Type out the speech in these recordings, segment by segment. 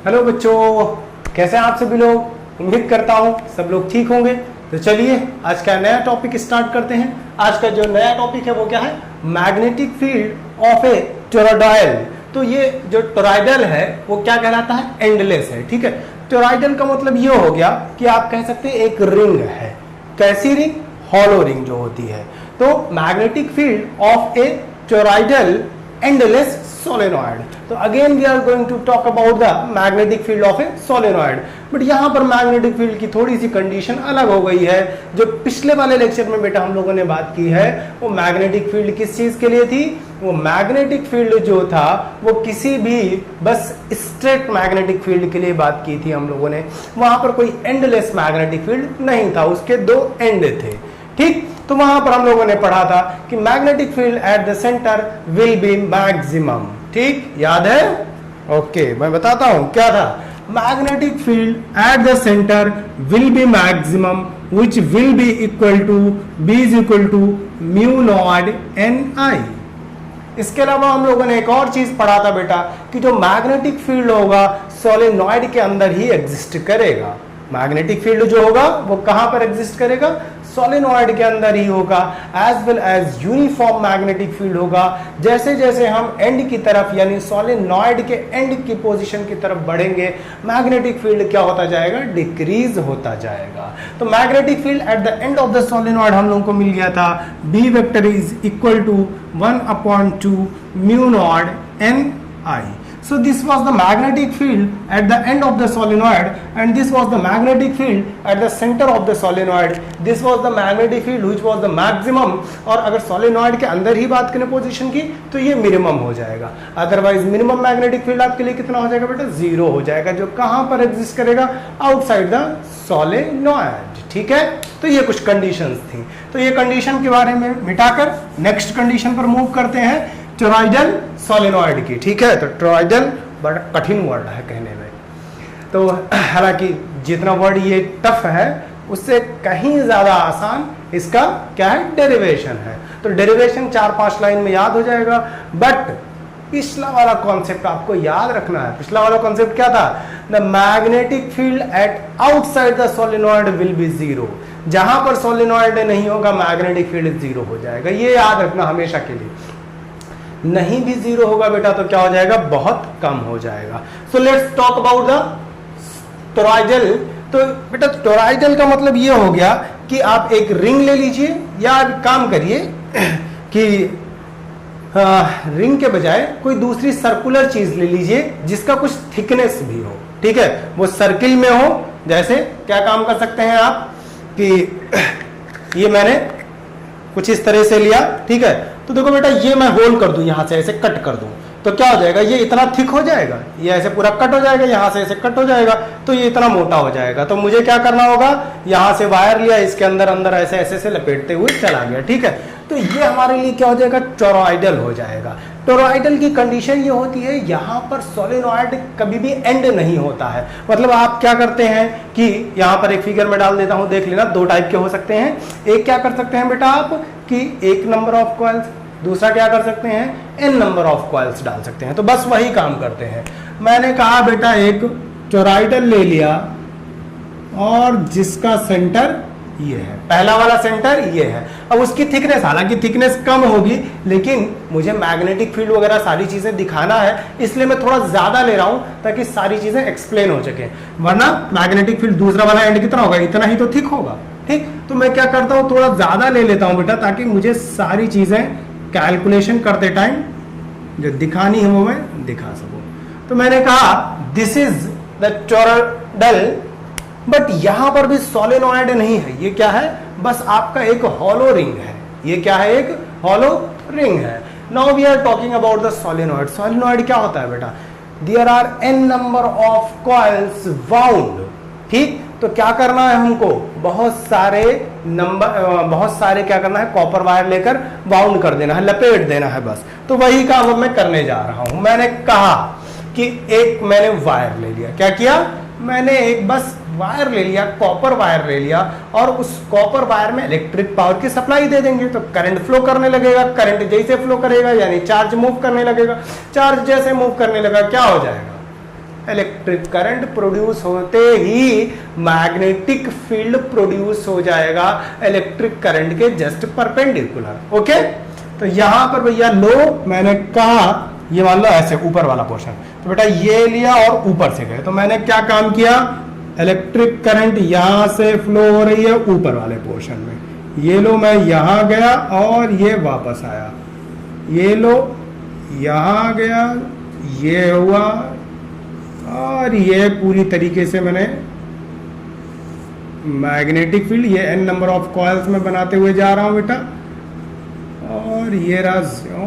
Hello बच्चों, कैसे हैं आप सभी लोग। उम्मीद करता हूं सब लोग ठीक होंगे। तो चलिए आज का नया टॉपिक स्टार्ट करते हैं। आज का जो नया टॉपिक है वो क्या है, magnetic field of a toroidal. तो ये जो टोरॉइडल है वो क्या कहलाता है, एंडलेस है। ठीक है, टोरॉइडल का मतलब ये हो गया कि आप कह सकते हैं एक रिंग है। कैसी रिंग, हॉलो रिंग जो होती है। तो magnetic field of a toroidal endless solenoid. तो again we are going to talk about the magnetic field of a solenoid. But यहां पर मैग्नेटिक फील्ड की थोड़ी सी कंडीशन अलग हो गई है। जो पिछले वाले लेक्चर में बेटा हम लोगों ने बात की है वो मैग्नेटिक फील्ड किस चीज के लिए थी। वो मैग्नेटिक फील्ड जो था वो किसी भी बस स्ट्रेट मैग्नेटिक फील्ड के लिए बात की थी हम लोगों ने। वहां पर कोई एंडलेस मैग्नेटिक फील्ड नहीं था, उसके दो एंड थे। ठीक, तो वहां पर हम लोगों ने पढ़ा था कि magnetic field at the centre will be maximum. ठीक, याद है? ओके, मैं बताता हूं क्या था। Magnetic field at the centre will be maximum which will be equal to B is equal to mu naught N I. इसके अलावा हम लोगों ने एक और चीज पढ़ा था बेटा कि जो मैग्नेटिक फील्ड होगा सोलेनॉइड के अंदर ही एग्जिस्ट करेगा। मैग्नेटिक फील्ड जो होगा वो कहां पर एग्जिस्ट करेगा, सोलेनॉइड के अंदर ही होगा। As well as uniform magnetic field होगा। जैसे जैसे हम एंड की तरफ यानी सोलेनॉइड के एंड की पोजीशन की तरफ बढ़ेंगे मैग्नेटिक फील्ड क्या होता जाएगा, डिक्रीज होता जाएगा। तो magnetic field at the end of the solenoid हम लोगों को मिल गया था B vector is equal to 1/2 mu naught N I. So this was the magnetic field at the end of the solenoid and this was the magnetic field at the center of the solenoid. This was the magnetic field which was the maximum। और अगर solenoid के अंदर ही बात करें position की तो ये minimum हो जाएगा। अदरवाइज मिनिमम मैग्नेटिक फील्ड आपके लिए कितना हो जाएगा बेटा, 0 हो जाएगा, जो कहां पर एग्जिस्ट करेगा, आउटसाइड द solenoid। ठीक है, तो ये कुछ कंडीशंस थी। तो ये कंडीशन के बारे में मिटाकर नेक्स्ट कंडीशन पर मूव करते हैं, टोरॉइडल सोलेनॉइड की। ठीक है, तो टोरॉइडल बड़ा कठिन वर्ड है कहने में। तो हालांकि जितना वर्ड ये टफ है उससे कहीं ज्यादा आसान इसका क्या है, डेरिवेशन है। तो डेरिवेशन 4-5 लाइन में याद हो जाएगा। बट पिछला वाला कॉन्सेप्ट आपको याद रखना है। पिछला वाला कॉन्सेप्ट क्या था, the magnetic field eight outside the solenoid will be 0। जहां पर सोलेनॉइड नहीं होगा मैग्नेटिक फील्ड 0 हो जाएगा। ये याद रखना हमेशा के लिए। नहीं भी 0 होगा बेटा तो क्या हो जाएगा, बहुत कम हो जाएगा। So let's talk about the toroidal. तो बेटा टोरॉइडल का मतलब ये हो गया कि आप एक रिंग ले लीजिए या आप काम करिए कि रिंग के बजाय कोई दूसरी सर्कुलर चीज ले लीजिए जिसका कुछ थिकनेस भी हो। ठीक है, वो सर्किल में हो। जैसे क्या काम कर सकते हैं आप कि ये मैंने कुछ इस तरह से लिया। ठीक है, तो देखो बेटा ये मैं होल कर दूं, यहां से ऐसे कट कर दूं तो क्या हो जाएगा, ये इतना थिक हो जाएगा, ये ऐसे पूरा कट हो जाएगा, यहां से ऐसे कट हो जाएगा तो ये इतना मोटा हो जाएगा। तो मुझे क्या करना होगा, यहां से वायर लिया, इसके अंदर अंदर ऐसे ऐसे से लपेटते हुए चला गया। ठीक है, तो ये हमारे लिए क्या हो जाएगा, टोरॉइडल हो जाएगा। टोरॉइडल की कंडीशन ये होती है यहां पर सोलेनॉइड कभी भी एंड नहीं होता है। मतलब आप क्या करते हैं कि यहां पर एक फिगर में डाल देता हूं, देख लेना, 2 टाइप के हो सकते हैं। एक क्या कर सकते हैं बेटा आप कि 1 नंबर ऑफ कॉइल्स, दूसरा क्या कर सकते हैं, n नंबर ऑफ कॉइल्स डाल सकते हैं। तो बस वही काम करते हैं। मैंने कहा बेटा एक टोरॉइडल ले लिया और जिसका सेंटर ये है, पहला वाला सेंटर ये है। अब उसकी थिकनेस, हालांकि थिकनेस कम होगी लेकिन मुझे मैग्नेटिक फील्ड वगैरह सारी चीजें दिखाना है, इसलिए मैं थोड़ा ज्यादा ले रहा हूं ताकि सारी चीजें एक्सप्लेन हो सके। वरना मैग्नेटिक फील्ड दूसरा वाला एंड कितना होगा, इतना ही तो थिक होगा। ठीक, तो मैं क्या करता हूं, थोड़ा ज्यादा ले लेता हूं बेटा ताकि मुझे सारी चीजें कैलकुलेशन करते टाइम जो दिखानी है वो मैं दिखा सकूं। तो मैंने कहा this is the toroidal, but यहां पर भी सोलेनॉइड नहीं है। ये क्या है, बस आपका एक हॉलो रिंग है। ये क्या है, एक हॉलो रिंग है। Now we are talking about the solenoid. Solenoid क्या होता है बेटा, there are n number of coils wound. ठीक, तो क्या करना है हमको, बहुत सारे क्या करना है, कॉपर वायर लेकर बाउंड कर देना है, लपेट देना है बस। तो वही काम अब मैं करने जा रहा हूं। मैंने कहा कि एक मैंने वायर ले लिया, क्या किया, मैंने एक बस वायर ले लिया, कॉपर वायर ले लिया और उस कॉपर वायर में इलेक्ट्रिक पावर की सप्लाई दे देंगे तो करंट फ्लो करने लगेगा। करंट जैसे फ्लो करेगा यानी चार्ज मूव करने लगेगा। चार्ज जैसे मूव करने लगा क्या हो जाएगा, इलेक्ट्रिक करंट प्रोड्यूस होते ही मैग्नेटिक फील्ड प्रोड्यूस हो जाएगा इलेक्ट्रिक करंट के जस्ट परपेंडिकुलर। ओके, तो यहां पर भैया लो मैंने कहा ये मान लो ऐसे ऊपर वाला पोर्शन, तो बेटा ये लिया और ऊपर से गए, तो मैंने क्या काम किया, इलेक्ट्रिक करंट यहां से फ्लो हो रही है ऊपर वाले पोर्शन में, ये लो मैं यहां गया और ये वापस आया, ये लो यहां गया, ये हुआ और ये पूरी तरीके से मैंने मैग्नेटिक फील्ड ये n नंबर ऑफ कॉइल्स में बनाते हुए जा रहा हूं बेटा, और ये रहा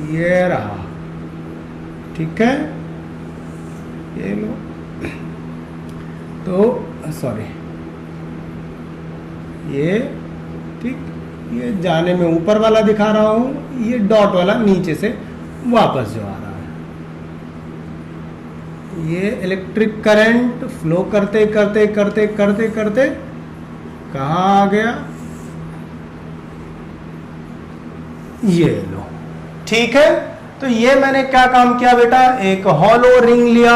ये रहा, ठीक है, ये लो, तो सॉरी ये ठीक, ये जाने में ऊपर वाला दिखा रहा हूं, ये डॉट वाला नीचे से वापस जो आ रहा है, ये इलेक्ट्रिक करंट फ्लो करते करते करते करते करते कहां आ गया, ये लो, ठीक है। तो ये मैंने क्या काम किया बेटा, एक हॉलो रिंग लिया,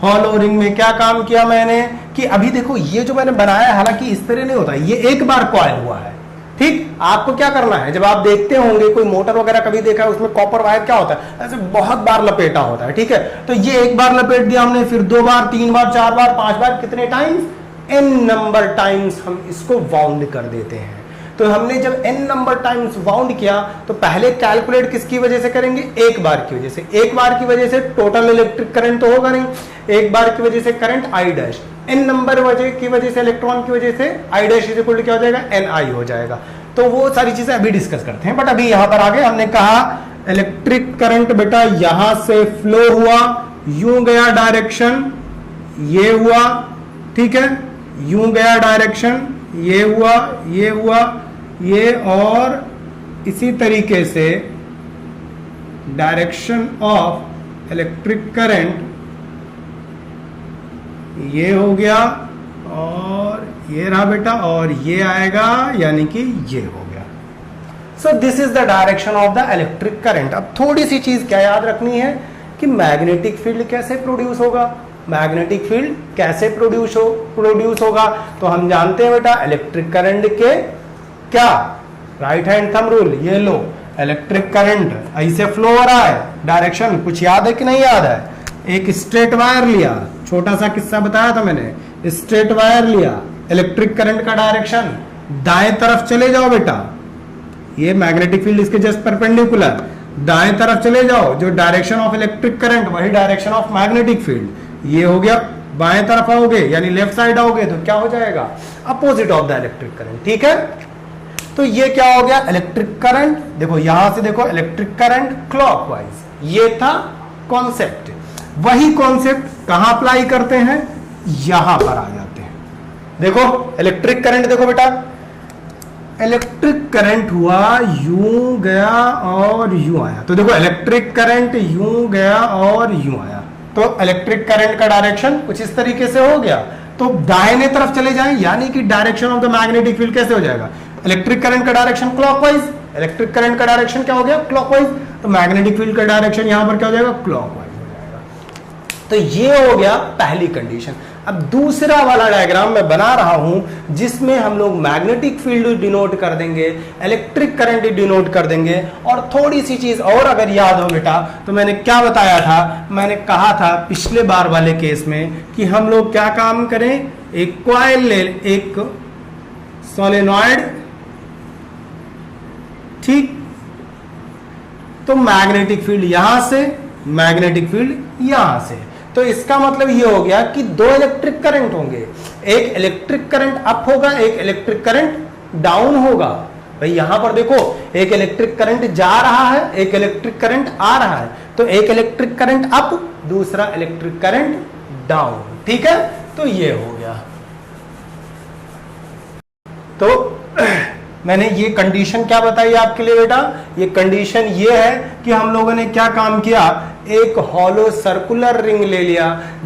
हॉलो रिंग में क्या काम किया मैंने कि अभी देखो ये जो मैंने बनाया है, हालांकि इस तरह नहीं होता, ये एक बार कॉइल हुआ है, ठीक। आपको क्या करना है, जब आप देखते होंगे कोई मोटर वगैरह कभी देखा है, उसमें कॉपर वायर क्या होता है, ऐसे बहुत बार लपेटा होता है, ठीक है। तो ये एक बार लपेट दिया हमने, फिर 2 बार 3 बार 4 बार 5 बार, कितने टाइम्स, n नंबर टाइम्स हम इसको वाउंड कर देते हैं। तो हमने जब n नंबर टाइम्स वाउंड किया तो पहले कैलकुलेट किसकी वजह से करेंगे, एक बार की वजह से। एक बार की वजह से टोटल इलेक्ट्रिक करंट तो होगा नहीं, एक बार की वजह से current I dash, n number की वजह से इलेक्ट्रॉन की वजह से I dash is equal to क्या हो जाएगा, NI हो जाएगा। तो वो सारी चीजें अभी डिस्कस करते हैं, बट अभी यहां पर आगे हमने कहा इलेक्ट्रिक करंट बेटा यहां से फ्लो हुआ, यूं गया डायरेक्शन, ये हुआ, ठीक है, यूं गया डायरेक्शन, ये हुआ, ये हुआ, ये, और इसी तरीके से डायरेक्शन ऑफ इलेक्ट्रिक करंट ये हो गया, और ये रहा बेटा, और ये आएगा, यानी कि ये हो गया। So this is the direction of the electric current. अब थोड़ी सी चीज क्या याद रखनी है कि मैग्नेटिक फील्ड कैसे प्रोड्यूस होगा, मैग्नेटिक फील्ड कैसे प्रोड्यूस होगा, तो हम जानते हैं बेटा इलेक्ट्रिक करंट के क्या, राइट हैंड थंब रूल, ये लो, इलेक्ट्रिक करंट ऐसे फ्लो हो रहा है, डायरेक्शन कुछ याद है कि नहीं याद है, एक स्ट्रेट वायर लिया, छोटा सा किस्सा बताया था मैंने, स्ट्रेट वायर लिया, इलेक्ट्रिक करंट का डायरेक्शन दाएं तरफ चले जाओ बेटा, ये मैग्नेटिक फील्ड इसके जस्ट परपेंडिकुलर, दाएं तरफ चले जाओ, जो डायरेक्शन ऑफ इलेक्ट्रिक करंट वही डायरेक्शन ऑफ मैग्नेटिक फील्ड, ये हो गया, बाएं तरफ आओगे यानी लेफ्ट साइड आओगे तो क्या हो जाएगा, opposite of the electric current, ठीक है। तो ये क्या हो गया, इलेक्ट्रिक करंट, देखो यहां से देखो इलेक्ट्रिक करंट क्लॉकवाइज, ये था कॉन्सेप्ट। वही कॉन्सेप्ट कहां अप्लाई करते हैं, यहां पर आ जाते हैं। देखो इलेक्ट्रिक करंट, देखो बेटा इलेक्ट्रिक करंट हुआ, यूं गया और यूं आया, तो देखो इलेक्ट्रिक करंट यूं गया और यूं आया, तो इलेक्ट्रिक करंट का डायरेक्शन कुछ इस तरीके से हो गया, तो दाहिने तरफ चले जाएं, यानी कि direction of the magnetic field कैसे हो जाएगा, इलेक्ट्रिक करंट का डायरेक्शन क्लॉकवाइज, इलेक्ट्रिक करंट का डायरेक्शन क्या हो गया, क्लॉकवाइज, तो मैग्नेटिक फील्ड का डायरेक्शन यहां पर क्या हो जाएगा, क्लॉकवाइज हो जाएगा। तो ये हो गया पहली कंडीशन। अब दूसरा वाला डायग्राम मैं बना रहा हूं जिसमें हम लोग मैग्नेटिक फील्ड डिनोट कर देंगे, इलेक्ट्रिक करंट डिनोट कर देंगे, और थोड़ी सी चीज और अगर याद हो बेटा, तो मैंने क्या बताया था, मैंने कहा था पिछले बार वाले केस में कि हम लोग क्या काम करें, एक कॉइल ले, एक सोलेनॉइड, ठीक, तो मैग्नेटिक फील्ड यहां से, मैग्नेटिक फील्ड यहां से, तो इसका मतलब ये हो गया कि 2 इलेक्ट्रिक करंट होंगे, एक इलेक्ट्रिक करंट अप होगा, एक इलेक्ट्रिक करंट डाउन होगा। भाई यहां पर देखो एक इलेक्ट्रिक करंट जा रहा है, एक इलेक्ट्रिक करंट आ रहा है, तो एक इलेक्ट्रिक करंट अप, दूसरा इलेक्ट्रिक करंट डाउन, ठीक है। तो ये हो गया। तो मैंने ये कंडीशन क्या बताई आपके लिए बेटा, ये कंडीशन ये है कि हम लोगों ने क्या काम किया, एक हॉलो सर्कुलर रिंग ले लिया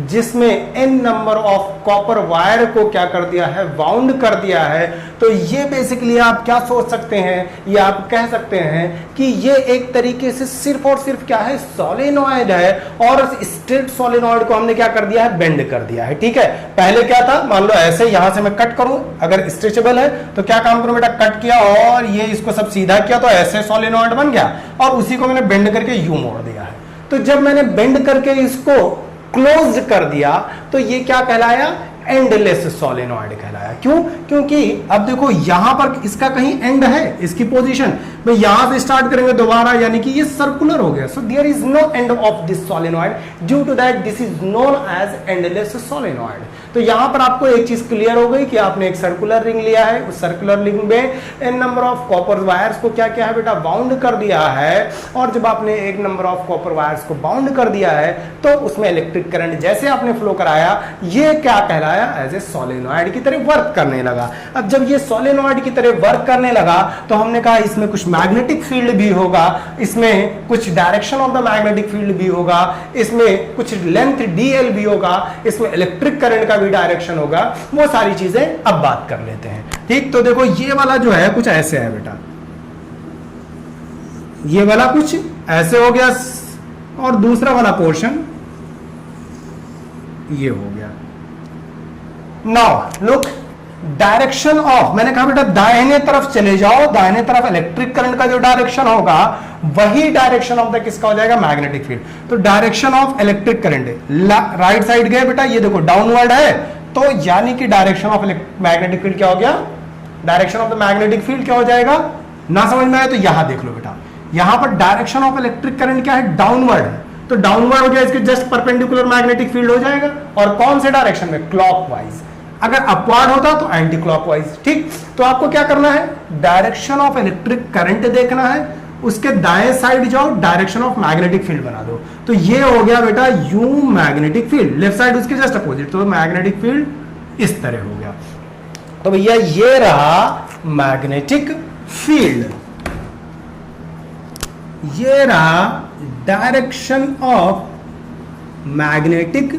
जिसमें n number of copper wire को क्या कर दिया है, वाउंड कर दिया है। तो ये बेसिकली आप क्या सोच सकते हैं, ये आप कह सकते हैं कि ये एक तरीके से सिर्फ और सिर्फ क्या है, सोलेनॉइड है, और स्ट्रेट सोलेनॉइड को हमने क्या कर दिया है, बेंड कर दिया है। ठीक है, पहले क्या था, मान लो ऐसे यहां से मैं कट करूं, अगर स्ट्रेचेबल है तो क्या काम करूं बेटा, कट किया और ये इसको सब सीधा किया तो ऐसे सोलेनॉइड बन गया, और उसी को मैंने बेंड करके यूं मोड़ दिया है। तो जब मैंने बेंड करके इसको क्लोज कर दिया तो ये क्या कहलाया, एंडलेस सोलेनॉइड कहलाया। क्यों, क्योंकि अब देखो यहां पर इसका कहीं एंड है, इसकी पोजीशन में यहां से स्टार्ट करेंगे दोबारा, यानी कि ये सर्कुलर हो गया। So there is no end of this solenoid, due to that this is known as endless solenoid. तो यहां पर आपको एक चीज क्लियर हो गई कि आपने एक सर्कुलर रिंग लिया है, उस सर्कुलर रिंग में N number of copper wires को क्या किया है बेटा, बाउंड कर दिया है, और जब आपने एक नंबर ऑफ कॉपर वायर्स को बाउंड कर दिया है तो उसमें इलेक्ट्रिक करंट जैसे आपने फ्लो कराया, ये क्या कहलाया, एज ए सोलेनॉइड की तरह वर्क करने लगा। अब जब ये सोलेनॉइड की तरह वर्क करने लगा तो हमने कहा इसमें कुछ मैग्नेटिक फील्ड भी होगा, इसमें कुछ direction of the magnetic field भी होगा, इसमें कुछ लेंथ dl भी होगा, इसमें इलेक्ट्रिक करंट का भी डायरेक्शन होगा। वो सारी चीजें अब बात कर लेते हैं। ठीक, तो देखो ये वाला जो है कुछ ऐसे है बेटा, ये वाला कुछ ऐसे हो गया, और दूसरा वाला पोर्शन ये हो गया। नाउ लुक, डायरेक्शन ऑफ, मैंने कहा बेटा दाहिने तरफ चले जाओ, दाहिने तरफ इलेक्ट्रिक करंट का जो डायरेक्शन होगा वही डायरेक्शन ऑफ द किसका हो जाएगा, मैग्नेटिक फील्ड। तो direction of electric current right side गए बेटा, ये देखो डाउनवर्ड है, तो यानी कि डायरेक्शन ऑफ मैग्नेटिक फील्ड क्या हो गया, direction of the magnetic field क्या हो जाएगा। ना समझ में आए तो यहां देख लो बेटा, यहां पर डायरेक्शन ऑफ इलेक्ट्रिक करंट क्या है, डाउनवर्ड है, तो डाउनवर्ड हो गया, इसके जस्ट परपेंडिकुलर मैग्नेटिक फील्ड हो जाएगा। और कौन से डायरेक्शन में, क्लॉकवाइज। अगर अपवर्ड होता तो एंटी क्लॉकवाइज। ठीक, तो आपको क्या करना है, डायरेक्शन ऑफ इलेक्ट्रिक करंट देखना है, उसके दाएं साइड जाओ, डायरेक्शन ऑफ मैग्नेटिक फील्ड बना दो, तो ये हो गया बेटा you magnetic field, left side उसके जस्ट अपोजिट, तो मैग्नेटिक फील्ड इस तरह हो गया। तो भैया ये रहा मैग्नेटिक फील्ड, ये रहा डायरेक्शन ऑफ मैग्नेटिक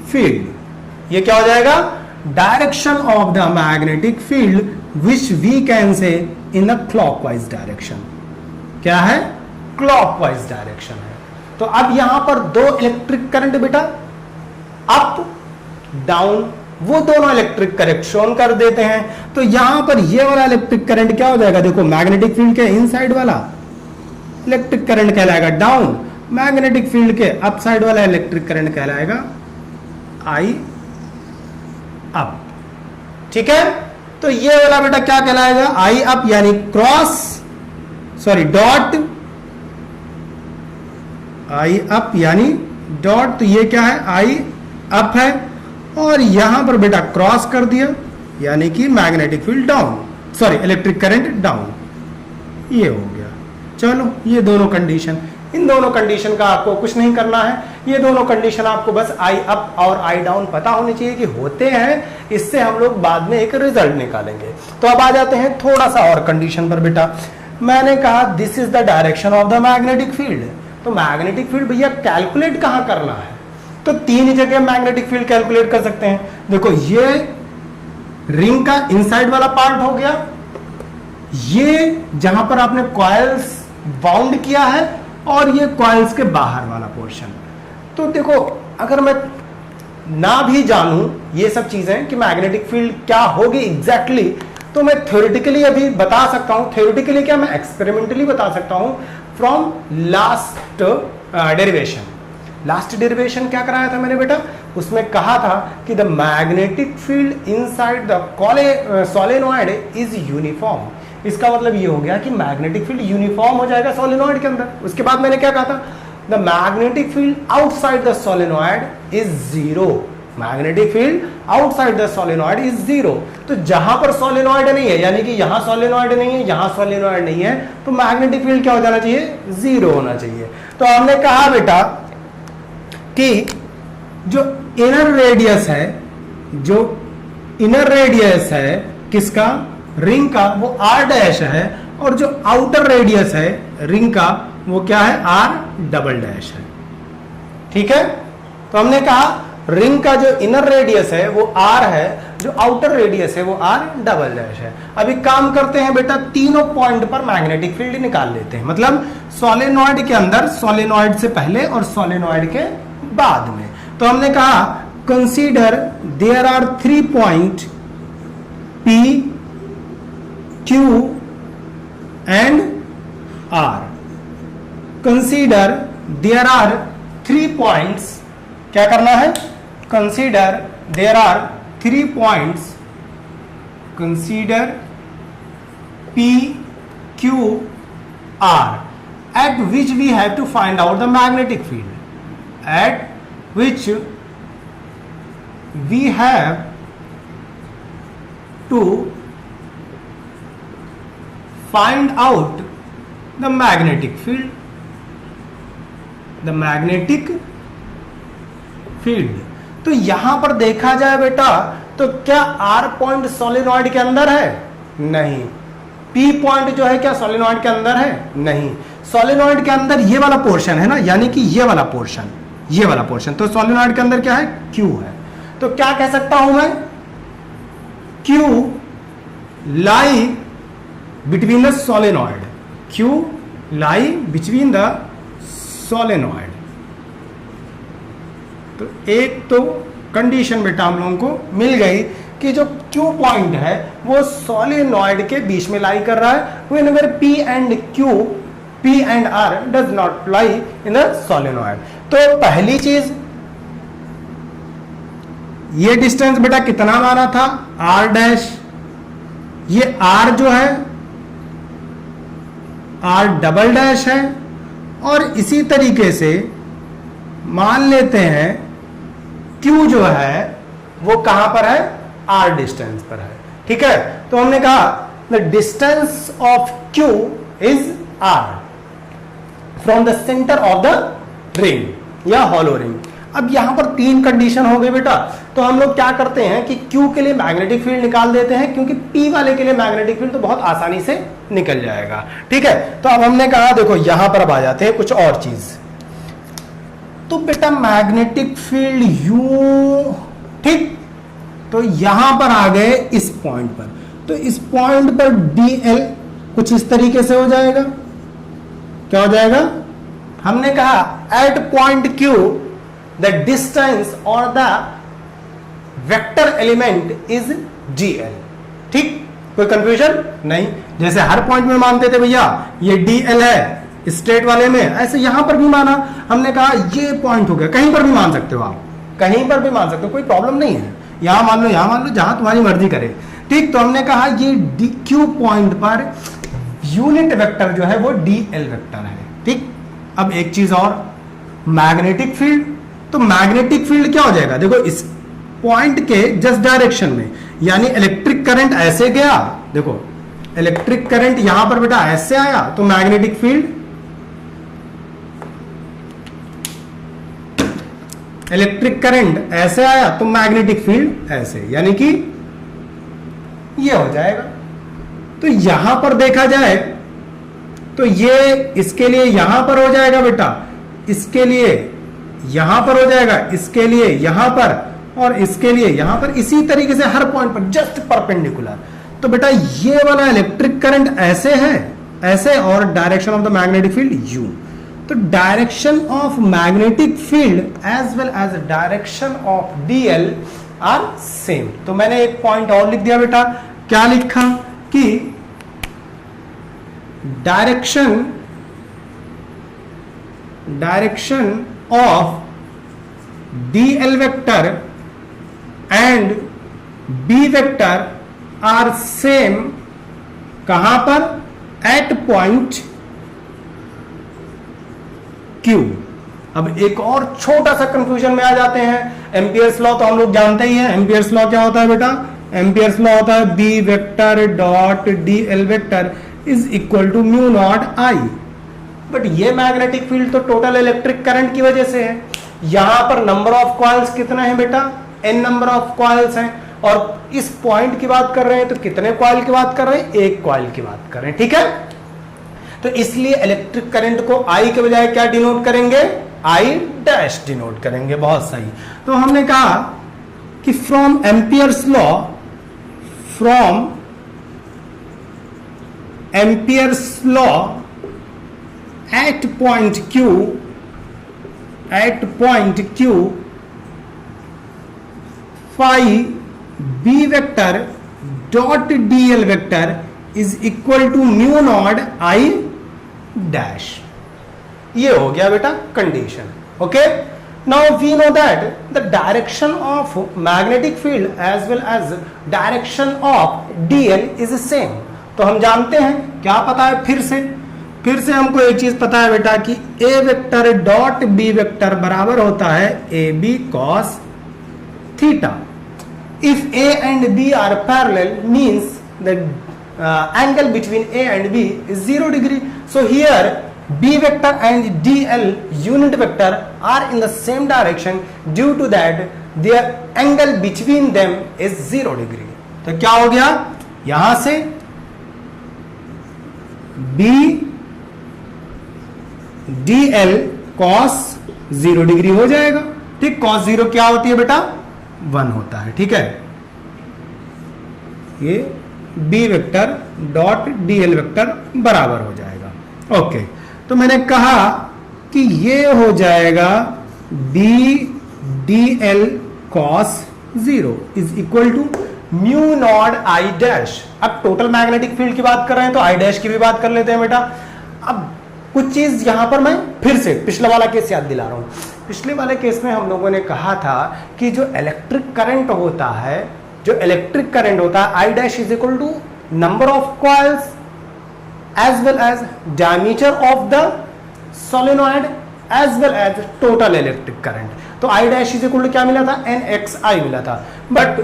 फील्ड। ये क्या हो जाएगा, direction of the magnetic field which we can say in a clockwise direction. क्या है, क्लॉकवाइज डायरेक्शन है। तो अब यहां पर दो इलेक्ट्रिक करंट बेटा, अप डाउन, वो दोनों इलेक्ट्रिक करंट शोन कर देते हैं। तो यहां पर ये वाला इलेक्ट्रिक करंट क्या हो जाएगा, देखो मैग्नेटिक फील्ड के इनसाइड वाला इलेक्ट्रिक करंट कहलाएगा डाउन, मैग्नेटिक फील्ड के अप साइड वाला इलेक्ट्रिक करंट कहलाएगा आई अप। ठीक है, तो ये वाला बेटा क्या कहलाएगा, आई अप, यानी क्रॉस, सॉरी डॉट, आई अप यानी डॉट, तो ये क्या है, आई अप है, और यहां पर बेटा क्रॉस कर दिया, यानी कि magnetic field down, sorry electric current down, ये हो गया। चलो ये दोनों कंडीशन, इन दोनों कंडीशन का आपको कुछ नहीं करना है, ये दोनों कंडीशन आपको बस आई अप और आई डाउन पता होनी चाहिए कि होते हैं, इससे हम लोग बाद में एक रिजल्ट निकालेंगे। तो अब आ जाते हैं थोड़ा सा और कंडीशन पर बेटा। मैंने कहा this is the direction of the magnetic field, तो मैग्नेटिक फील्ड भैया कैलकुलेट कहां करना है, तो तीन जगह मैग्नेटिक फील्ड कैलकुलेट कर सकते हैं। देखो ये रिंग का इनसाइड वाला पार्ट हो गया, ये जहां पर आपने कॉइल्स बाउंड किया है, और ये कॉइल्स के बाहर वाला पोर्शन। तो देखो अगर मैं ना भी जानूं ये सब चीजें कि मैग्नेटिक फील्ड क्या होगी एग्जैक्टली, तो मैं थ्योरेटिकली अभी बता सकता हूं। थ्योरेटिकली क्या, मैं एक्सपेरिमेंटली बता सकता हूं from last derivation. Last derivation क्या कराया था मैंने बेटा, उसमें कहा था कि the magnetic field inside the solenoid is uniform. इसका मतलब ये हो गया कि मैग्नेटिक फील्ड यूनिफॉर्म हो जाएगा सोलेनॉइड के अंदर। उसके बाद मैंने क्या कहा था, the magnetic field outside the solenoid is zero. Magnetic field outside the solenoid is zero. तो जहां पर सोलेनॉइड नहीं है, यानी कि यहां सोलेनॉइड नहीं है, यहां सोलेनॉइड नहीं है, तो मैग्नेटिक फील्ड क्या हो जाना चाहिए, जीरो होना चाहिए। तो हमने कहा बेटा कि जो इनर रेडियस है, जो इनर रेडियस है किसका, रिंग का, वो r डैश है, और जो आउटर रेडियस है रिंग का वो क्या है, आर डबल डैश है। ठीक है, तो हमने कहा रिंग का जो इनर रेडियस है वो आर है, जो आउटर रेडियस है वो आर डबल डैश है। अभी काम करते हैं बेटा, तीनों पॉइंट पर मैग्नेटिक फील्ड निकाल लेते हैं, मतलब सोलेनॉइड के अंदर, सोलेनॉइड से पहले और सोलेनॉइड के बाद में। तो हमने कहा consider there are 3 point P, Q and R। Consider there are 3 points, क्या करना है, consider there are 3 points, consider P, Q, R at which we have to find out the magnetic field, at which we have to find out the magnetic field, the magnetic field। तो यहां पर देखा जाए बेटा तो क्या R point solenoid के अंदर है, नहीं। P पॉइंट जो है क्या सोलेनॉइड के अंदर है, नहीं। सोलेनॉइड के अंदर ये वाला पोर्शन है ना, यानी कि ये वाला पोर्शन, ये वाला पोर्शन, तो सोलेनॉइड के अंदर क्या है, Q है। तो क्या कह सकता हूं मैं, Q lie between the solenoid, Q lie between the solenoid. तो एक तो कंडीशन बेटा हम लोगों को मिल गई कि जो Q पॉइंट है वो सोलेनॉइड के बीच में लाई कर रहा है, whenever P and Q, P and R does not lie in the solenoid. तो पहली चीज, ये डिस्टेंस बेटा कितना माना था, R डैश, ये R जो है R डबल डैश है, और इसी तरीके से मान लेते हैं Q जो है वो कहां पर है, R डिस्टेंस पर है। ठीक है, तो हमने कहा the distance of Q is R from the centre of the ring या हॉलो रिंग। अब यहां पर 3 कंडीशन हो गई बेटा, तो हम लोग क्या करते हैं कि Q के लिए मैग्नेटिक फील्ड निकाल देते हैं, क्योंकि P वाले के लिए मैग्नेटिक फील्ड तो बहुत आसानी से निकल जाएगा। ठीक है, तो अब हमने कहा देखो यहां पर अब आ जाते हैं कुछ और चीज। तो बेटा मैग्नेटिक फील्ड यू, ठीक, तो यहां पर आ गए इस पॉइंट पर, तो इस पॉइंट पर dl कुछ इस तरीके से हो जाएगा, क्या हो जाएगा, हमने कहा at point Q the distance और the vector element is dl। ठीक, कोई कंफ्यूजन नहीं, जैसे हर पॉइंट में मानते थे भैया ये dl है स्ट्रेट वाले में, ऐसे यहां पर भी माना। हमने कहा ये पॉइंट हो गया, कहीं पर भी मान सकते हो आप, कहीं पर भी मान सकते हो, कोई प्रॉब्लम नहीं है, यहां मान लो, यहां मान लो, जहां तुम्हारी मर्जी करे। ठीक, तो हमने कहा ये Q point per unit vector जो है वो dl वेक्टर है। ठीक, अब एक चीज और, मैग्नेटिक फील्ड, तो मैग्नेटिक फील्ड क्या हो जाएगा, देखो इस पॉइंट के जस्ट डायरेक्शन में, यानी इलेक्ट्रिक करंट ऐसे गया, देखो इलेक्ट्रिक करंट यहां पर बेटा ऐसे आया, तो मैग्नेटिक फील्ड, इलेक्ट्रिक करंट ऐसे आया तो मैग्नेटिक फील्ड ऐसे, यानी कि ये हो जाएगा। तो यहां पर देखा जाए तो ये इसके लिए यहां पर हो जाएगा बेटा, इसके लिए यहां पर हो जाएगा, इसके लिए यहां पर, और इसके लिए यहां पर, इसी तरीके से हर पॉइंट पर जस्ट परपेंडिकुलर। तो बेटा ये वाला इलेक्ट्रिक करंट ऐसे है, ऐसे, और direction of the magnetic field you. तो direction of magnetic field as well as direction of dl are same. तो मैंने एक पॉइंट और लिख दिया बेटा, क्या लिखा कि direction of dl vector and b vector are same, कहां पर, एट पॉइंट Q। अब एक और छोटा सा कंफ्यूजन में आ जाते हैं, एम्पियर्स लॉ तो हम लोग जानते ही हैं। एम्पियर्स लॉ क्या होता है बेटा, एम्पियर्स लॉ होता है b vector dot dl vector is equal to mu naught I। But ये मैग्नेटिक फील्ड तो टोटल इलेक्ट्रिक करंट की वजह से है। यहां पर नंबर ऑफ कॉइल्स कितना है बेटा, n नंबर ऑफ कॉइल्स हैं, और इस पॉइंट की बात कर रहे हैं तो कितने कॉइल की बात कर रहे हैं, एक कॉइल की बात कर रहे हैं। ठीक है, तो इसलिए इलेक्ट्रिक करंट को I के बजाय क्या डिनोट करेंगे, I डैश डिनोट करेंगे। बहुत सही। तो हमने कहा कि from Ampere's law at point Q phi B vector dot dl vector is equal to mu naught I dash. ये हो गया बेटा condition. Okay, now we know that the direction of magnetic field as well as direction of dl is same. तो हम जानते हैं, क्या पता है, फिर से हमको एक चीज पता है बेटा कि A vector dot B vector बराबर होता है AB cos theta. If A and B are parallel means the angle between A and B is 0 degree. So here B vector and dl unit vector are in the same direction, due to that their angle between them is 0 degree. तो क्या हो गया, यहां से B dl cos 0 degree हो जाएगा। ठीक, cos 0 क्या होती है बेटा, 1 होता है। ठीक है, ये B vector dot dl vector बराबर हो जाएगा। ओके, तो मैंने कहा कि ये हो जाएगा B dl cos 0 is equal to mu naught I dash. अब टोटल मैग्नेटिक फील्ड की बात कर रहे हैं तो I डैश की भी बात कर लेते हैं बेटा। अब कुछ चीज यहां पर मैं फिर से पिछला वाला केस याद दिला रहा हूं। पिछले वाले केस में हम लोगों ने कहा था कि जो इलेक्ट्रिक करंट होता है, I dash is equal to number of coils as well as diameter of the solenoid as well as total electric current. तो I dash is equal to क्या मिला था, NXI मिला था। बट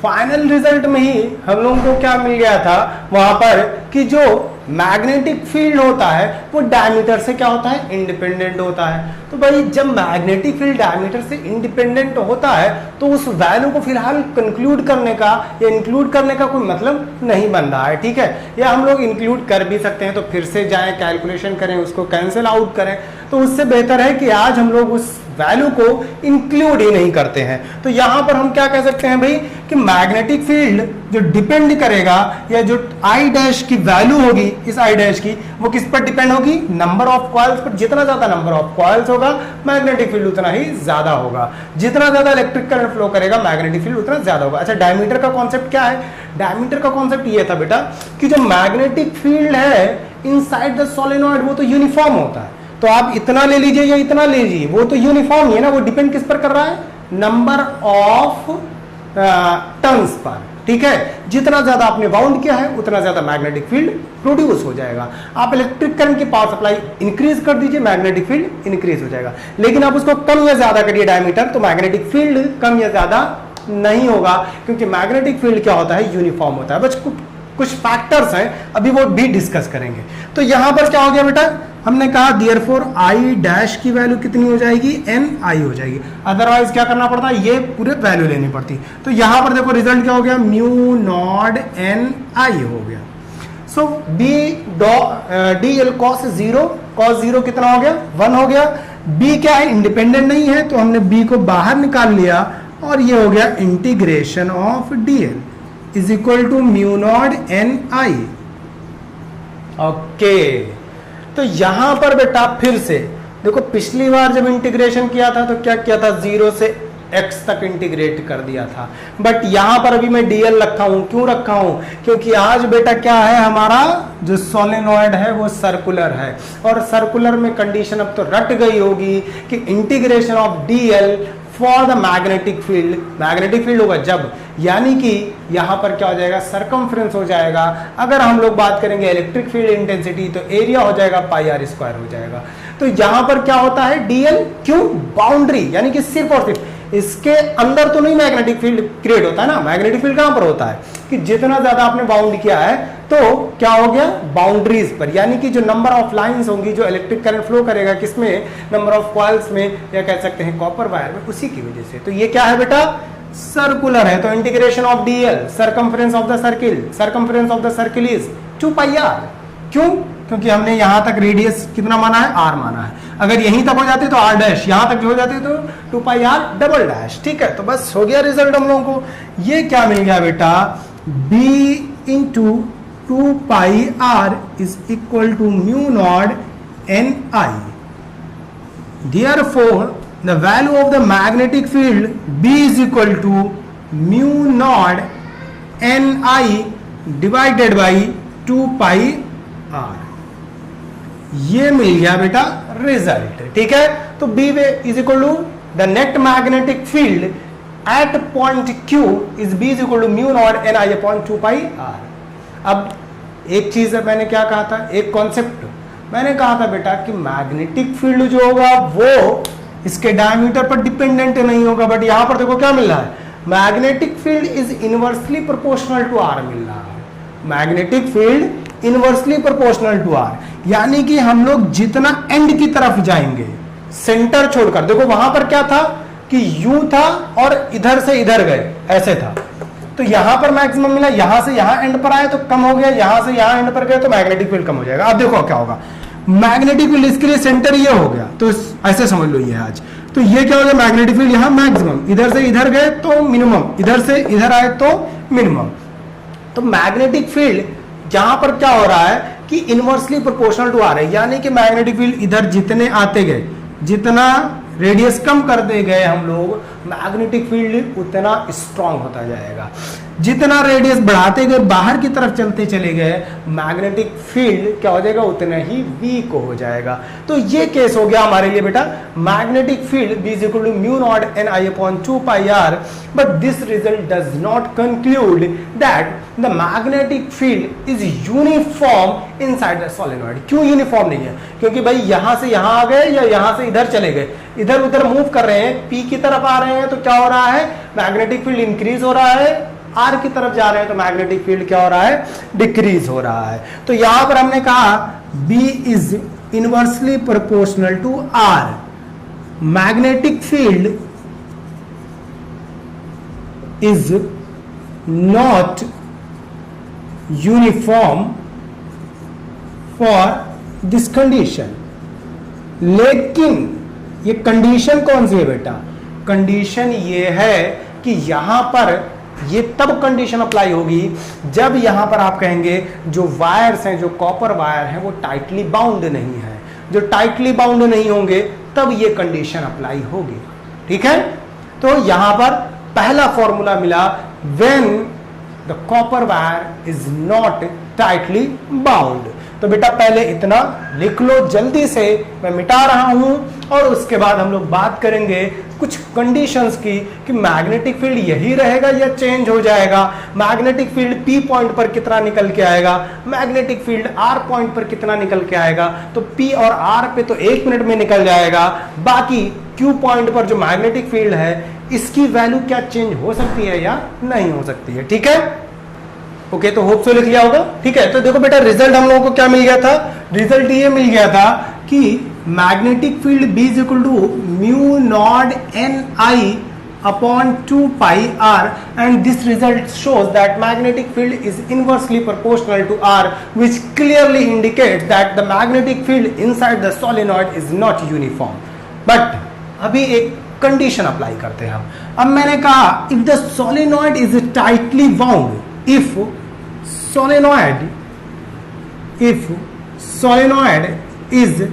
फाइनल रिजल्ट में ही हम लोगों को क्या मिल गया था वहां पर कि जो मैग्नेटिक फील्ड होता है वो डायमीटर से क्या होता है, इंडिपेंडेंट होता है। तो भाई जब मैग्नेटिक फील्ड डायमीटर से इंडिपेंडेंट होता है तो उस वैल्यू को फिलहाल कंक्लूड करने का या इंक्लूड करने का कोई मतलब नहीं बन रहा है। ठीक है, या हम लोग इंक्लूड कर भी सकते हैं, तो फिर से जाएं कैलकुलेशन करें, उसको कैंसिल आउट करें। तो उससे बेहतर है कि आज हम लोग उस वैल्यू को इंक्लूड ही नहीं करते हैं। तो यहां पर हम क्या कह सकते हैं भाई कि मैग्नेटिक फील्ड जो डिपेंड करेगा या जो I डैश की वैल्यू होगी इस I डैश की, वो किस पर डिपेंड होगी, नंबर ऑफ कॉइल्स पर। जितना ज्यादा नंबर ऑफ कॉइल्स होगा मैग्नेटिक फील्ड उतना ही ज्यादा होगा। जितना ज्यादा इलेक्ट्रिक करंट फ्लो करेगा मैग्नेटिक फील्ड उतना ज्यादा होगा। अच्छा, डायमीटर का कॉन्सेप्ट क्या है, डायमीटर का कॉन्सेप्ट ये था बेटा कि जो मैग्नेटिक फील्ड है इनसाइड द सोलेनॉइड वो तो यूनिफॉर्म होता है। तो आप इतना ले लीजिए या इतना ले लीजिए, वो तो यूनिफॉर्म ही है ना, वो डिपेंड किस पर कर रहा है, नंबर ऑफ टर्न्स पर। ठीक है, जितना ज्यादा आपने बाउंड किया है उतना ज्यादा मैग्नेटिक फील्ड प्रोड्यूस हो जाएगा। आप इलेक्ट्रिक करंट की पावर सप्लाई इंक्रीज कर दीजिए, मैग्नेटिक फील्ड इंक्रीज हो जाएगा। लेकिन आप उसको कम या ज्यादा करिए डायमीटर, तो मैग्नेटिक फील्ड कम या ज्यादा नहीं होगा, क्योंकि मैग्नेटिक फील्ड क्या होता है, यूनिफॉर्म होता है। बस कुछ फैक्टर्स हैं, अभी वो भी डिस्कस करेंगे। तो यहां पर क्या हो गया बेटा, हमने कहा देयरफॉर I डैश की वैल्यू कितनी हो जाएगी, NI हो जाएगी। अदरवाइज क्या करना पड़ता है, ये पूरे वैल्यू लेनी पड़ती। तो यहां पर देखो रिजल्ट क्या हो गया, म्यू नॉट NI हो गया। सो B dl cos 0 कितना हो गया, 1 हो गया। B क्या है, इंडिपेंडेंट नहीं है, तो हमने B को बाहर निकाल लिया और ये हो गया integration of dl is equal to mu naught NI। Okay, तो यहां पर बेटा फिर से देखो, पिछली बार जब इंटीग्रेशन किया था तो क्या किया था, 0 से x तक इंटीग्रेट कर दिया था। बट यहां पर अभी मैं dl रखा हूं, क्यों रखा हूं, क्योंकि आज बेटा क्या है, हमारा जो सोलेनॉइड है वो सर्कुलर है, और सर्कुलर में कंडीशन अब तो रट गई होगी कि integration of dl for the magnetic field होगा जब, यानी कि यहां पर क्या हो जाएगा, सरकमफ्रेंस हो जाएगा। अगर हम लोग बात करेंगे इलेक्ट्रिक फील्ड इंटेंसिटी तो एरिया हो जाएगा पाई r स्क्वायर हो जाएगा। तो यहां पर क्या होता है, dl क्यों, बाउंड्री, यानी कि सिर्फ और सिर्फ इसके अंदर तो नहीं मैग्नेटिक फील्ड क्रिएट होता है ना। मैग्नेटिक फील्ड कहां पर होता है कि जितना ज्यादा आपने बाउंड किया है तो क्या हो गया, बाउंड्रीज पर, यानी कि जो नंबर ऑफ लाइंस होंगी जो इलेक्ट्रिक करंट फ्लो करेगा किसमें, नंबर ऑफ कॉइल्स में, या कह सकते हैं कॉपर वायर में, उसी की वजह से। तो ये क्या है बेटा, सर्कुलर है। तो integration of dl, circumference of the circle is 2 pi r। क्यों, क्योंकि हमने यहां तक रेडियस कितना माना है, r माना है। अगर यहीं तक हो जाते तो r डैश, यहां तक हो जाते तो 2 पाई r डबल डैश। ठीक है, तो बस हो गया रिजल्ट हम लोगों को। ये क्या मिल गया बेटा, b into 2 pi r is equal to mu naught N I. Therefore, the value of the magnetic field B is equal to mu naught Ni divided by 2 pi r। ये मिल गया बेटा रिजल्ट। ठीक है, तो B is equal to the net magnetic field at point Q is B is equal to mu naught Ni upon 2 pi r। अब एक चीज है, मैंने क्या कहा था, एक कॉन्सेप्ट मैंने कहा था बेटा कि मैग्नेटिक फील्ड जो होगा वो इसके डायमीटर पर डिपेंडेंट नहीं होगा, बट यहां पर देखो क्या मिल रहा है, magnetic field is inversely proportional to r मिल रहा है। Magnetic field inversely proportional to r, यानी कि हम लोग जितना एंड की तरफ जाएंगे, सेंटर छोड़कर, देखो वहां पर क्या था कि यू था और इधर से इधर गए, ऐसे था, तो यहां पर मैक्सिमम मिला, यहां से यहां एंड पर आए तो कम हो गया, यहां से यहां एंड पर गए तो मैग्नेटिक फील्ड कम हो जाएगा। अब देखो क्या होगा, मैग्नेटिक फील्ड इसके लिए सेंटर ये हो गया, तो ऐसे समझ लो ये आज, तो ये क्या हो गया, मैग्नेटिक फील्ड यहां मैक्सिमम, इधर से इधर गए तो मिनिमम, इधर से इधर आए तो मिनिमम। तो मैग्नेटिक फील्ड जहां पर क्या हो रहा है कि इनवर्सली प्रोपोर्शनल टू आर है, यानी कि मैग्नेटिक फील्ड इधर जितने आते गए, जितना रेडियस कम करते गए हम लोग, मैग्नेटिक फील्ड उतना स्ट्रांग होता जाएगा। जितना रेडियस बढ़ाते गए, बाहर की तरफ चलते चले गए, मैग्नेटिक फील्ड क्या हो जाएगा, उतना ही वीक हो जाएगा। तो ये केस हो गया हमारे लिए बेटा, magnetic field B is equal to mu naught Ni upon 2 pi r, but this result does not conclude that the magnetic field is uniform inside the solenoid। क्यों यूनिफॉर्म नहीं है, क्योंकि भाई यहां से यहां आ गए या यहां से इधर चले गए, इधर उधर मूव कर रहे हैं, P की तरफ आ रहे हैं तो क्या हो रहा है, मैग्नेटिक फील्ड इंक्रीज हो रहा है, आर की तरफ जा रहे हैं तो मैग्नेटिक फील्ड क्या हो रहा है, डिक्रीज हो रहा है। तो यहां पर हमने कहा B is inversely proportional to R, magnetic field is not uniform for this condition. लेकिन ये कंडीशन कौन सी है बेटा, कंडीशन ये है कि यहां पर ये तब कंडीशन अप्लाई होगी जब यहां पर आप कहेंगे जो वायर्स हैं, जो कॉपर वायर हैं, वो टाइटली बाउंड नहीं है। जो टाइटली बाउंड नहीं होंगे तब ये कंडीशन अप्लाई होगी। ठीक है, तो यहां पर पहला फॉर्मूला मिला, when the copper wire is not tightly bound. तो बेटा पहले इतना लिख लो जल्दी से, मैं मिटा रहा हूं, और उसके बाद हम लोग बात करेंगे कुछ कंडीशंस की कि मैग्नेटिक फील्ड यही रहेगा या चेंज हो जाएगा, मैग्नेटिक फील्ड P पॉइंट पर कितना निकल के आएगा, मैग्नेटिक फील्ड R पॉइंट पर कितना निकल के आएगा। तो P और R पे तो 1 मिनट में निकल जाएगा, बाकी Q पॉइंट पर जो मैग्नेटिक फील्ड है इसकी वैल्यू क्या चेंज हो सकती है या नहीं हो सकती है। ठीक है, ओके, तो होप सो लिख लिया होगा। ठीक है, तो देखो बेटा रिजल्ट हम लोगों को क्या मिल गया था, रिजल्ट ये मिल गया था कि magnetic field B is equal to mu naught Ni upon 2 pi r, and this result shows that magnetic field is inversely proportional to r, which clearly indicates that the magnetic field inside the solenoid is not uniform। But अभी एक condition apply करते हैं हम। अब मैंने कहा if the solenoid is tightly wound, if solenoid is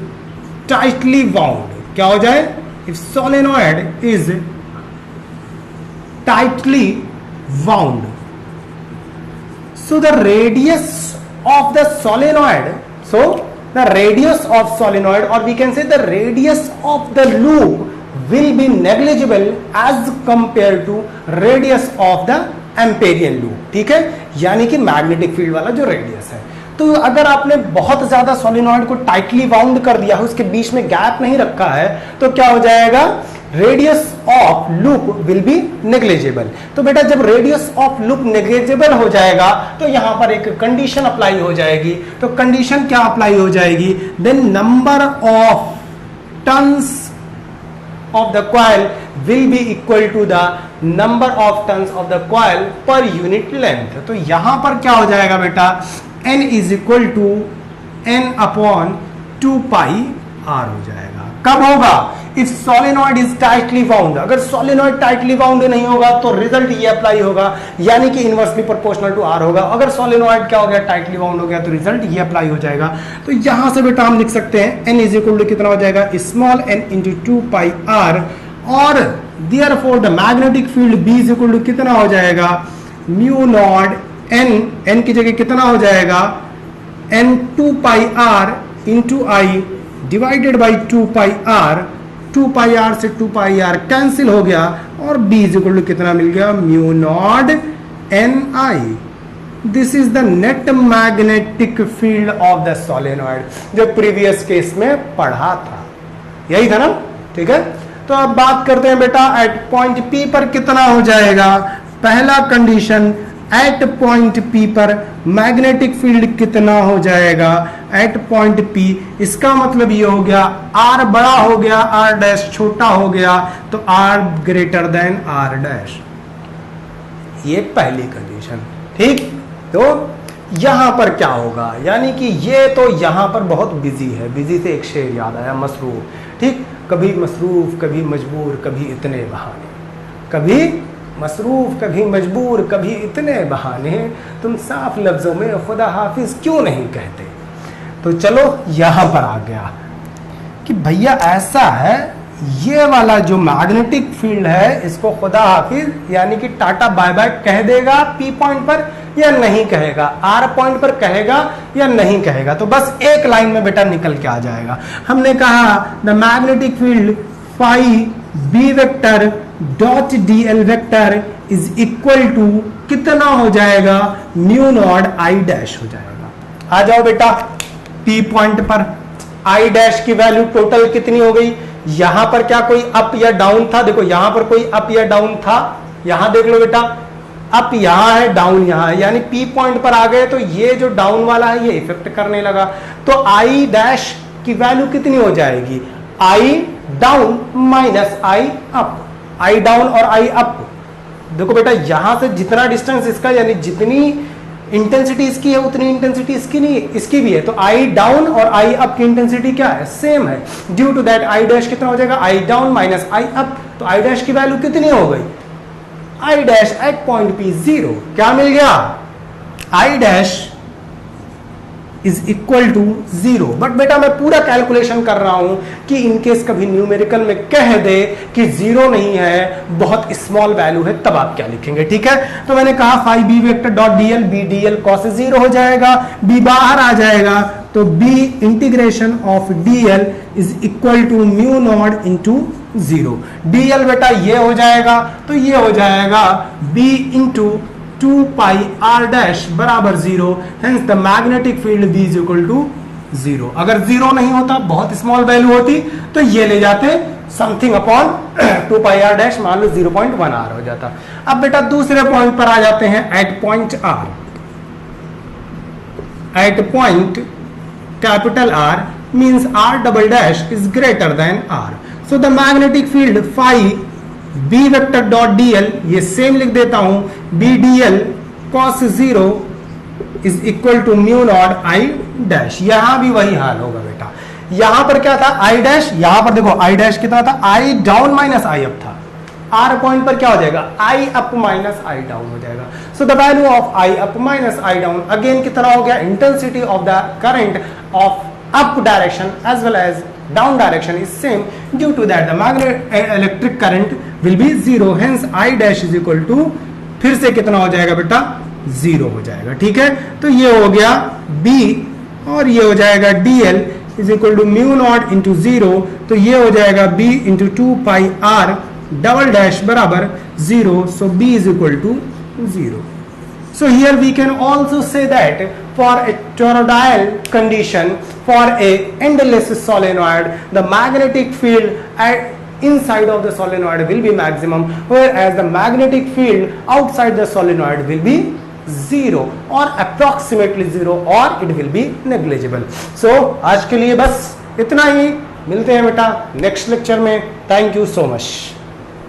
tightly wound, क्या हो जाए, if solenoid is tightly wound, so the radius of the solenoid, so the radius of solenoid, or we can say the radius of the loop will be negligible as compared to radius of the Amperian loop. ठीक है, यानी कि magnetic field वाला जो radius है, तो अगर आपने बहुत ज्यादा सोलिनॉइड को टाइटली बाउंड कर दिया है, उसके बीच में गैप नहीं रखा है, तो क्या हो जाएगा, radius of loop will be negligible. तो बेटा जब रेडियस ऑफ लूप नेग्लिजिबल हो जाएगा तो यहां पर एक कंडीशन अप्लाई हो जाएगी। तो कंडीशन क्या अप्लाई हो जाएगी, then number of turns of the coil will be equal to the number of turns of the coil per unit length। तो यहां पर क्या हो जाएगा बेटा, n is equal to n upon 2 pi r हो जाएगा। कब होगा? If solenoid is tightly bound. अगर सोलेनॉइड टाइटली बाउंड नहीं होगा तो रिजल्ट ये अप्लाई होगा, यानी कि इनवर्सली प्रोपोर्शनल टू r होगा। अगर सोलेनॉइड क्या हो गया? टाइटली बाउंड हो गया, तो रिजल्ट ये अप्लाई हो जाएगा। तो यहां से बेटा हम लिख सकते हैं n इज इक्वल टू कितना हो जाएगा? Small n into 2 pi r, और therefore the magnetic field B is equal to कितना हो जाएगा? म्यू नॉट n की जगह कितना हो जाएगा? n 2 pi r into I divided by 2 pi r। 2 pi r से 2 पाई r कैंसिल हो गया, और B इज इक्वल टू कितना मिल गया? Mu naught n I. This is the net magnetic field of the solenoid, जो previous case में पढ़ा था, यही था ना? ठीक है, तो अब बात करते हैं बेटा एट पॉइंट P पर कितना हो जाएगा। पहला कंडीशन, एट पॉइंट P पर मैग्नेटिक फील्ड कितना हो जाएगा? एट पॉइंट P, इसका मतलब ये हो गया R बड़ा हो गया, R डैश छोटा हो गया, तो R greater than R dash. ये पहली कंडीशन, ठीक। तो यहां पर क्या होगा? यानी कि ये तो यहां पर बहुत बिजी है। बिजी से एक शेर याद आया, मसरूफ। ठीक, कभी मसरूफ, कभी मजबूर, कभी इतने बहाने, कभी मसरूफ, कभी मजबूर, कभी इतने बहाने, तुम साफ लफ्जों में खुदा हाफिज क्यों नहीं कहते। तो चलो यहां पर आ गया कि भैया ऐसा है, ये वाला जो मैग्नेटिक फील्ड है इसको खुदा हाफिज यानी कि टाटा बाय बाय कह देगा P पॉइंट पर या नहीं कहेगा, R पॉइंट पर कहेगा या नहीं कहेगा। तो बस एक लाइन में बेटा निकल के आ जाएगा। हमने कहा the magnetic field phi B vector dot dl vector is equal to कितना हो जाएगा? म्यू नॉट I डैश हो जाएगा। आ जाओ बेटा P पॉइंट पर, I डैश की वैल्यू टोटल कितनी हो गई? यहां पर क्या कोई अप या डाउन था? देखो यहां पर कोई अप या डाउन था, यहां देख लो बेटा, अप यहां है, डाउन यहां है, यानी P पॉइंट पर आ गए तो ये जो डाउन वाला है ये इफेक्ट करने लगा। तो I डैश की वैल्यू कितनी हो जाएगी? I down minus I up, I down और I अप। देखो बेटा यहां से जितना डिस्टेंस इसका, यानी जितनी इंटेंसिटी इसकी है उतनी इंटेंसिटी इसकी नहीं, इसकी भी है। तो I डाउन और I अप की इंटेंसिटी क्या है? सेम है। Due to that I dash कितना हो जाएगा? I down minus I up. तो I डैश की वैल्यू कितनी हो गई? I dash at point P 0। क्या मिल गया? I dash is equal to 0। But बेटा मैं पूरा कैलकुलेशन कर रहा हूं कि इनकेस कभी न्यूमेरिकल में कह दे कि 0 नहीं है, बहुत स्मॉल वैल्यू है, तब आप क्या लिखेंगे? ठीक है, तो मैंने कहा phi B vector dot dl, B dl cos 0 हो जाएगा, B बाहर आ जाएगा, तो B integration of dl is equal to mu naught into 0। dl बेटा ये हो जाएगा, तो ये हो जाएगा B into 2 pi r dash बराबर 0, hence the magnetic field B is equal to 0। अगर 0 नहीं होता, बहुत स्मॉल वैल्यू होती, तो ये ले जाते something upon 2 pi r dash, मान लो 0.1 r हो जाता। अब बेटा दूसरे पॉइंट पर आ जाते हैं, at point R। At point capital R means R double dash is greater than R। So the magnetic field phi B vector dot dl, ये सेम लिख देता हूं, B dl cos 0 is equal to mu naught I dash. यहां भी वही हाल होगा बेटा। यहां पर क्या था? I डैश, यहां पर देखो I डैश कितना था? I down minus I up था। R पॉइंट पर क्या हो जाएगा? I up minus I down हो जाएगा। So the value of I up minus I down again कितना हो गया? Intensity of the current of up direction as well as down direction is same, due to that the magnetic electric current will be 0, hence I dash is equal to फिर से कितना हो जाएगा बेटा? 0 हो जाएगा। ठीक है, तो ये हो गया B और ये हो जाएगा dl is equal to mu naught into 0, तो ये हो जाएगा B into 2 pi r double dash बराबर 0, so B is equal to 0। So here we can also say that for a toroidal condition, for a endless solenoid, the magnetic field inside of the solenoid will be maximum, whereas the magnetic field outside the solenoid will be 0 or approximately 0 or it will be negligible. So आज के लिए बस इतना ही, मिलते हैं बेटा next lecture में। Thank you so much.